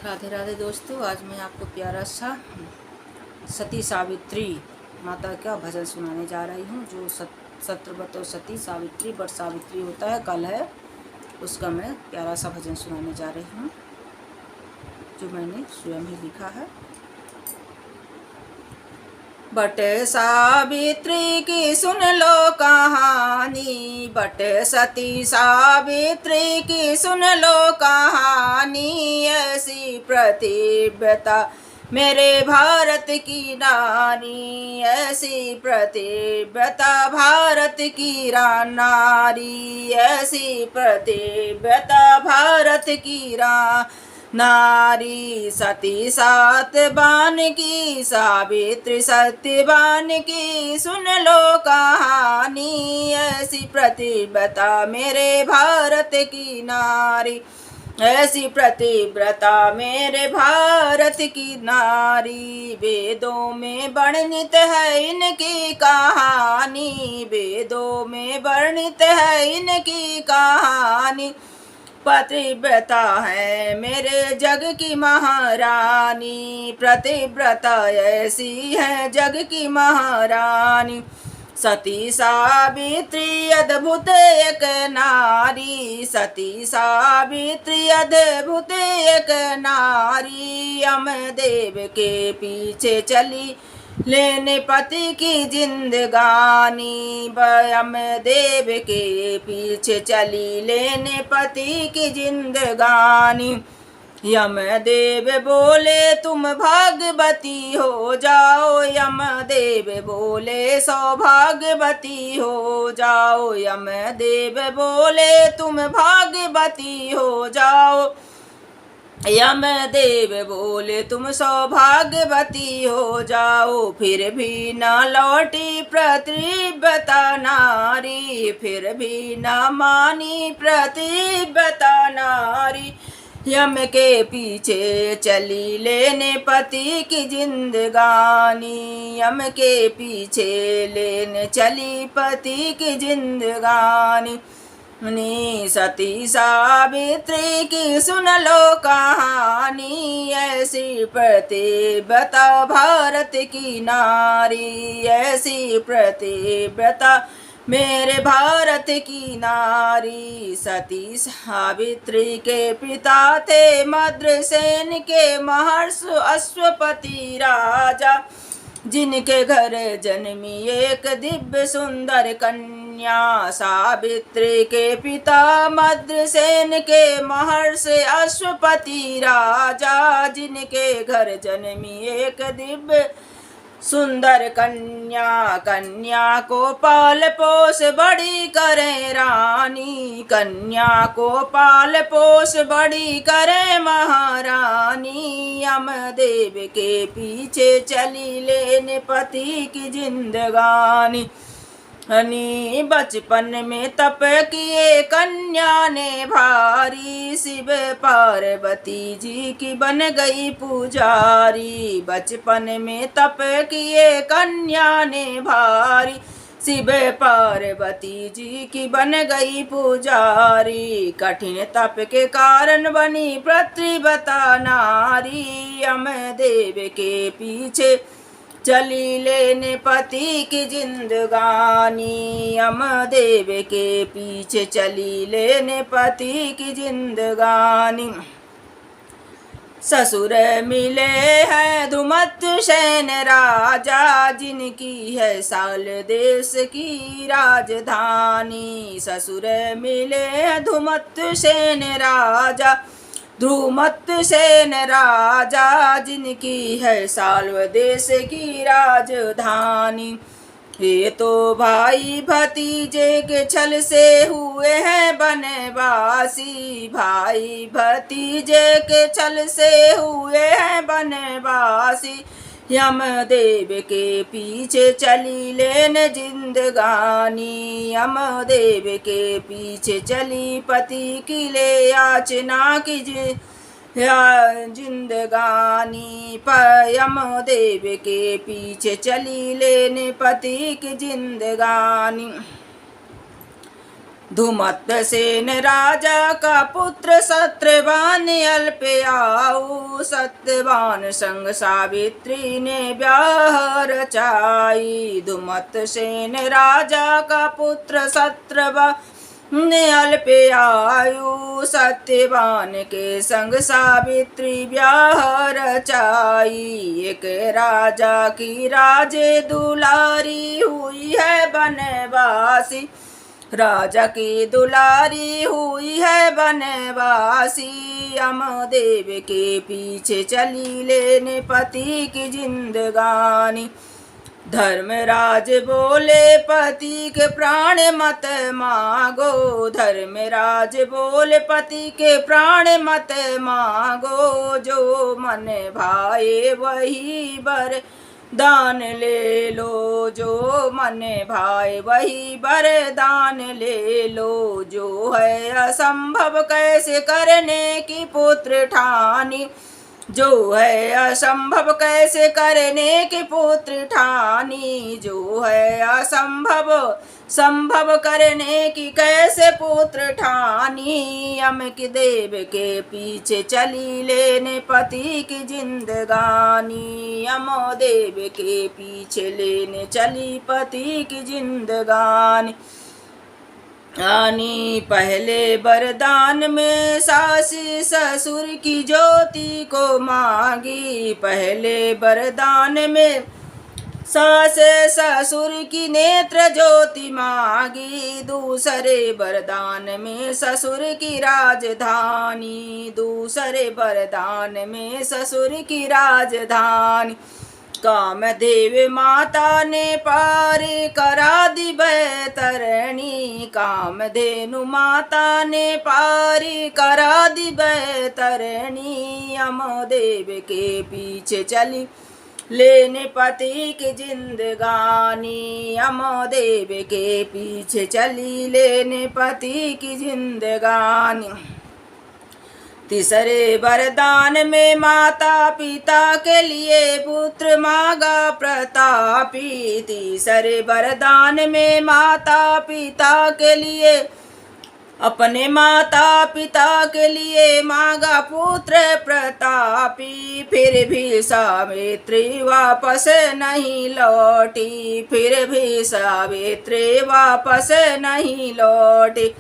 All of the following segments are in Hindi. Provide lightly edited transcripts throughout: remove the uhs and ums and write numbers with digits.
राधे राधे दोस्तों, आज मैं आपको प्यारा सा सती सावित्री माता का भजन सुनाने जा रही हूँ। जो सत्रवतो सती सावित्री बट सावित्री होता है, कल है, उसका मैं प्यारा सा भजन सुनाने जा रही हूँ, जो मैंने स्वयं ही लिखा है। बट सावित्री की सुन लो कहानी, बट सती सावित्री की सुन लो कहानी। ऐसी प्रतिव्रता मेरे भारत की नारी, ऐसी प्रतिव्रता भारत की नारी, ऐसी प्रतिव्रता भारत की नारी। सती सत्यवान की सावित्री सत्यवान की सुन लो कहानी। ऐसी प्रतिव्रता मेरे भारत की नारी, ऐसी प्रतिव्रता मेरे भारत की नारी। वेदों में वर्णित है इनकी कहानी, वेदों में वर्णित है इनकी कहानी। पतिव्रता है मेरे जग की महारानी, प्रतिव्रता ऐसी है जग की महारानी। सती सावित्री अद्भुत एक नारी, सती सावित्री अद्भुत एक नारी। यमदेव के पीछे चली लेने पति की जिंदगानी, यमदेव के पीछे चली लेने पति की जिंदगानी। यमदेव बोले तुम भाग्यवती हो जाओ, यमदेव बोले सौभाग्यवती हो जाओ, यमदेव बोले तुम भाग्यवती हो जाओ, यमदेव बोले तुम सौभाग्यवती हो जाओ। फिर भी न लौटी प्रतिव्रता नारी, फिर भी न मानी प्रतिव्रता नारी। यम के पीछे चली लेने पति की जिंदगानी, यम के पीछे लेने चली पति की जिंदगानी। सती सावित्री की सुन लो कहानी, ऐसी प्रतिव्रता भारत की नारी, ऐसी प्रतिव्रता मेरे भारत की नारी। सती सावित्री के पिता थे मद्रसेन के महर्षि अश्वपति राजा, जिनके घर जन्मी एक दिव्य सुंदर कन्या। सावित्री के पिता मद्रसेन के महर्षि अश्वपति राजा, जिनके घर जन्मी एक दिव्य सुंदर कन्या। कन्या को पाल पोस बड़ी करे रानी, कन्या को पाल पोस बड़ी करे महारानी। यमदेव के पीछे चली लेने पति की जिंदगानी। बचपन में तप किए कन्या ने भारी, शिव पार्वती जी की बन गई पुजारी। बचपन में तप किए कन्या ने भारी, शिव पार्वती जी की बन गई पुजारी। कठिन तप के कारण बनी प्रतिव्रता नारी, यमदेव के पीछे चली लेने पति की जिंदगानी, यमदेव के पीछे चली लेने पति की जिंदगानी। ससुर मिले हैं धुमत्सेन राजा, जिनकी है साल देश की राजधानी। ससुर मिले हैं धुमत्सेन राजा, धुमत्सेन राजा, जिनकी है साल्व देश की राजधानी। ये तो भाई भतीजे के छल से हुए हैं बनवासी, भाई भतीजे के छल से हुए हैं बनवासी। यमदेव के पीछे चली लेने जिंदगानी, यमदेव के पीछे चली पति की ले याचना की जिंदगानी। यमदेव के पीछे चली लेने पति की जिंदगानी। धूमत्सेन राजा का पुत्र सत्यवान अल्पयाऊ, सत्यवान संग सावित्री ने ब्याह रचाई। धूमत्सेन राजा का पुत्र सत्यवान अल्पयायु, सत्यवान के संग सावित्री ब्याह रचाई। एक राजा की राजे दुलारी हुई है बनवासी, राजा की दुलारी हुई है बनवासी। यमदेव के पीछे चली लेने पति की जिंदगानी। धर्मराज बोले पति के प्राण मत मांगो, धर्मराज बोले पति के प्राण मत मांगो। जो मन भाए वही वर दान ले लो, जो मन भाए वही वरदान ले लो। जो है असंभव कैसे करने की पुत्र ठानी, जो है असंभव कैसे करने की पुत्र ठानी। जो है असंभव संभव करने की कैसे पुत्र ठानी। यमक देव के पीछे चली लेने पति की जिंदगानी, यमदेव के पीछे लेने चली पति की जिंदगानी। पहले वरदान में सास ससुर की ज्योति को मांगी, पहले वरदान में सास ससुर की नेत्र ज्योति मांगी। दूसरे वरदान में ससुर की राजधानी, दूसरे वरदान में ससुर की राजधानी। कामदेव माता ने पार करा दी बैतरणी, कामधेनु माता ने पार करा दी बैतरणी। यमदेव के पीछे चली लेने पति की जिंदगानी, यमदेव के पीछे चली लेने पति की जिंदगानी। तीसरे वरदान में माता पिता के लिए पुत्र मांगा प्रतापी, तीसरे वरदान में माता पिता के लिए अपने माता पिता के लिए मांगा पुत्र प्रतापी। फिर भी सावित्री वापस नहीं लौटी, फिर भी सावित्री वापस नहीं लौटी।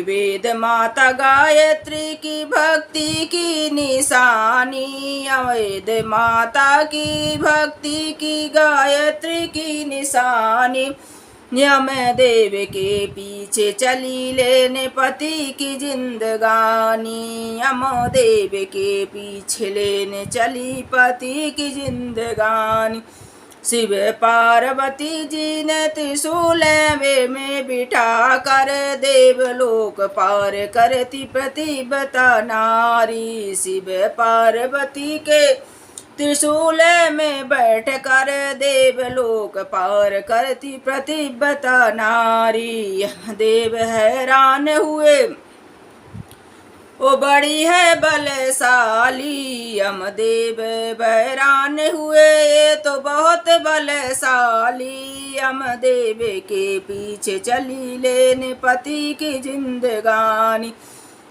वेद माता गायत्री की भक्ति की निशानी, वेद माता की भक्ति की गायत्री की निशानी। यमदेव के पीछे चली लेने पति की जिंदगानी, यमदेव के पीछे लेने चली पति की जिंदगानी। शिव पार्वती जी ने त्रिशूल में बिठा कर देवलोक पार करती प्रतिबता नारी। शिव पार्वती के त्रिशूल में बैठ कर देवलोक पार करती प्रतिबता नारी। देव हैरान हुए वो बड़ी है बलशाली, यमदेव हैरान हुए ये तो बहुत बलशाली। यमदेव के पीछे चली लेने पति की जिंदगानी,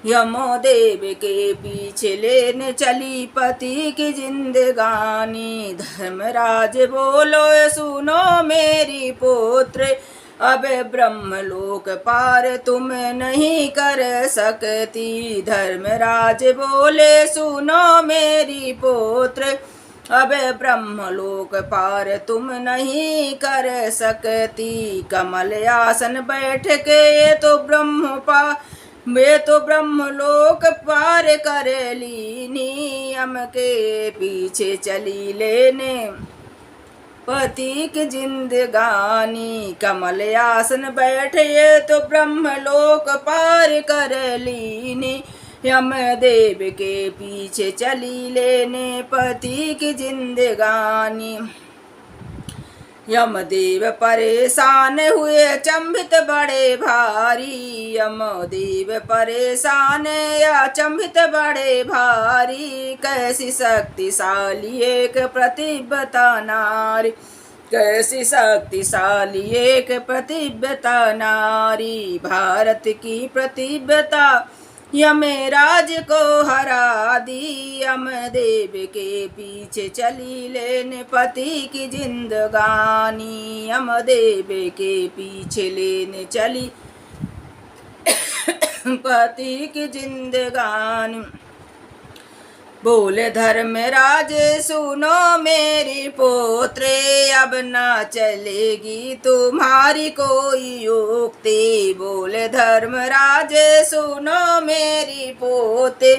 यमदेव के पीछे लेने चली पति की जिंदगानी। धर्मराज बोलो सुनो मेरी पुत्र, अब ब्रह्मलोक पार तुम नहीं कर सकती। धर्मराज बोले सुनो मेरी पुत्र, अब ब्रह्मलोक पार तुम नहीं कर सकती। कमल आसन बैठ के ये तो ब्रह्मलोक पार कर लीनी। यम के पीछे चली लेने पति की जिंदगानी। कमल आसन बैठे तो ब्रह्मलोक पार कर लीनी। यमदेव के पीछे चली लेने पति की जिंदगानी। यमदेव परेशान हुए अचंभित बड़े भारी, यमदेव परेशान या अचंभित बड़े भारी। कैसी शक्तिशाली एक प्रतिबता नारी, कैसी शक्तिशाली एक प्रतिव्रता नारी, भारत की प्रतिव्रता यमराज को हरा दी। यमदेव के पीछे चली लेने पति की जिंदगानी, यमदेव के पीछे लेने चली पति की जिंदगानी। बोले धर्मराज सुनो मेरी पोत्रे, अब ना चलेगी तुम्हारी कोई युक्ति। बोले धर्मराज सुनो मेरी पोते,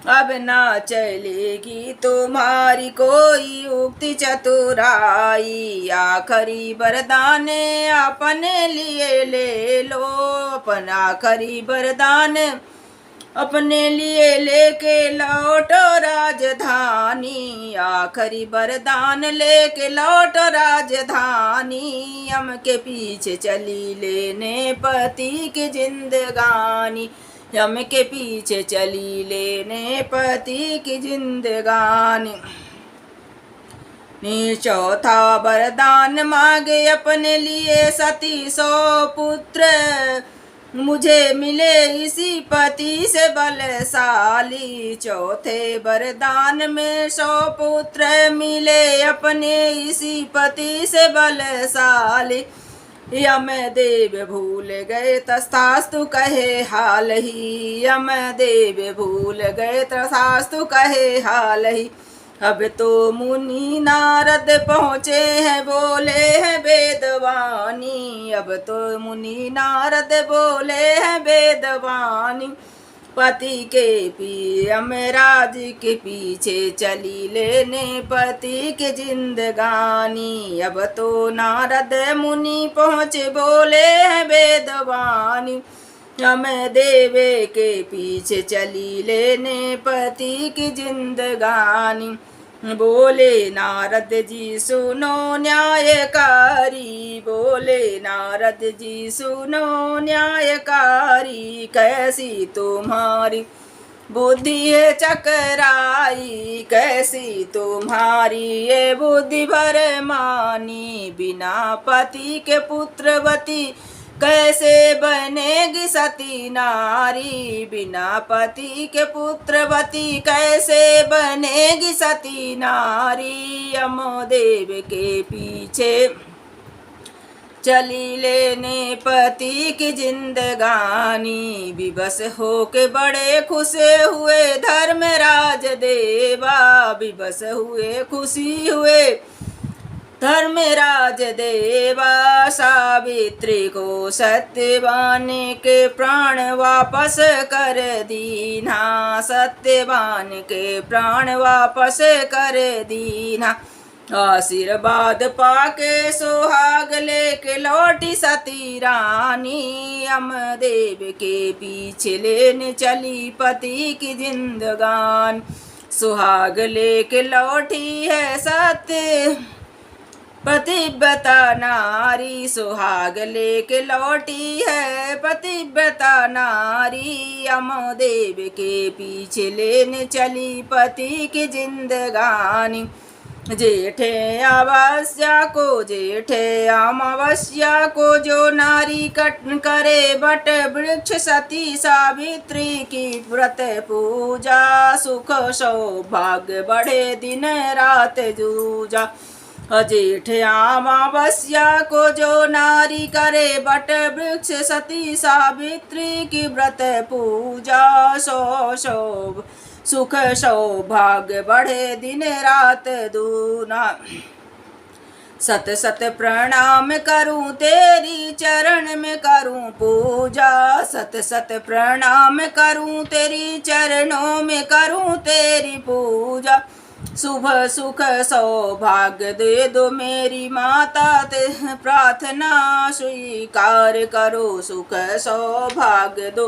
अब ना चलेगी तुम्हारी कोई युक्ति चतुराई। आखिरी वरदान अपने लिए ले लो, अपना आखिरी वरदान अपने लिए लेके लौटो राजधानी। आखिरी वरदान लेके लौटो राजधानी, यम के पीछे चली लेने पति की जिंदगानी, यम के पीछे चली लेने पति की जिंदगानी। चौथा वरदान मांगे अपने लिए सती 100 पुत्र, मुझे मिले इसी पति से बलशाली। चौथे वरदान में 100 पुत्र मिले अपने इसी पति से बलशाली। यमदेव भूल गए तस्थास्तु कहे हाल ही, यमदेव भूल गए तस्थास्तु कहे हाल ही। अब तो मुनि नारद पहुँचे हैं बोले हैं वेदवाणी, अब तो मुनि नारद बोले हैं वेदवाणी। पति के यमराज के पीछे चली लेने पति के जिंदगानी, अब तो नारद मुनि पहुँचे बोले हैं वेदवाणी। यमदेव के पीछे चली लेने पति की जिंदगानी। बोले नारद जी सुनो न्यायकारी, बोले नारद जी सुनो न्यायकारी। कैसी तुम्हारी बुद्धि है चकराई, कैसी तुम्हारी ये बुद्धि भरमानी। बिना पति के पुत्रवती कैसे बनेगी सती नारी, बिना पति के पुत्रवती कैसे बनेगी सती नारी। यमदेव के पीछे चली लेने पति की जिंदगानी। विवश होके बड़े खुश हुए धर्मराज देवा, विवश हुए खुशी हुए धर्मराज देवा। सावित्री को सत्यवान के प्राण वापस कर दीना, सत्यवान के प्राण वापस कर दीना। आशीर्वाद पाके सुहाग लेके लौटी सती रानी, यमदेव के पीछे लेने चली पति की जिंदगान। सुहाग लेके लौटी है सत्य पतिव्रता नारी, सुहाग लेके लौटी है पतिव्रता नारी। यमदेव के पीछे लेने चली पति की जिंदगानी। जेठे अमावस्या को, जेठे अमावस्या को जो नारी कट करे बट वृक्ष सती सावित्री की व्रत पूजा। सुख सौभाग्य बढ़े दिन रात जूझा। जेठ अमावस्या को जो नारी करे बट वृक्ष सती सावित्री की व्रत पूजा। सुख सौभाग्य बढ़े दिन रात दूना। सत सत प्रणाम करूं तेरी चरण में करूं पूजा, सत सत प्रणाम करूं तेरी चरणों में करूं तेरी पूजा। शुभ सुख सौभाग्य दे दो मेरी माता, ते प्रार्थना स्वीकार करो। सुख सौभाग्य दो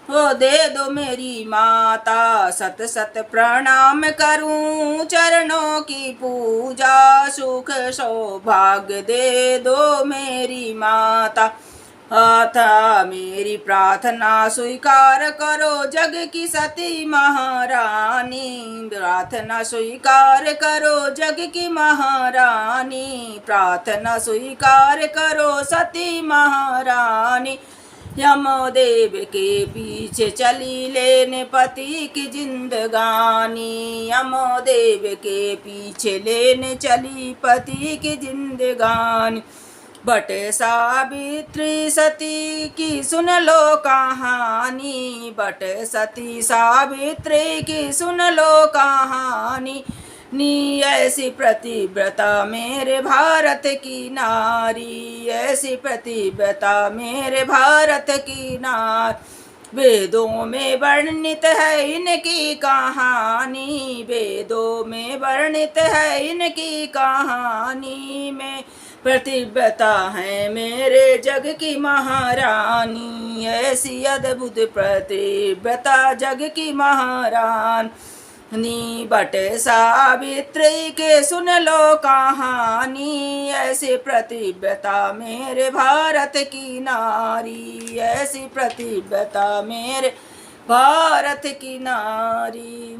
हो दे दो मेरी माता। सत सत प्रणाम करूं चरणों की पूजा। सुख सौभाग्य दे दो मेरी माता। था मेरी प्रार्थना स्वीकार करो जग की सती महारानी, प्रार्थना स्वीकार करो जग की महारानी, प्रार्थना स्वीकार करो सती महारानी। यमदेव के पीछे चली लेने पति की जिंदगानी, यमदेव के पीछे लेने चली पति की जिंदगानी। बट सावित्री सती की सुन लो कहानी, बट सती सावित्री की सुन लो कहानी। नी ऐसी प्रतिव्रता मेरे भारत की नारी, ऐसी प्रतिव्रता मेरे भारत की नारी। वेदों में वर्णित है इनकी कहानी, वेदों में वर्णित है इनकी कहानी में। प्रतिव्रता है मेरे जग की महारानी, ऐसी अद्भुत प्रतिव्रता जग की महारानी। बट सावित्री के सुन लो कहानी, ऐसी प्रतिव्रता मेरे भारत की नारी, ऐसी प्रतिव्रता मेरे भारत की नारी।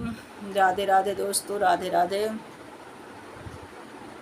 राधे राधे दोस्तों, राधे राधे।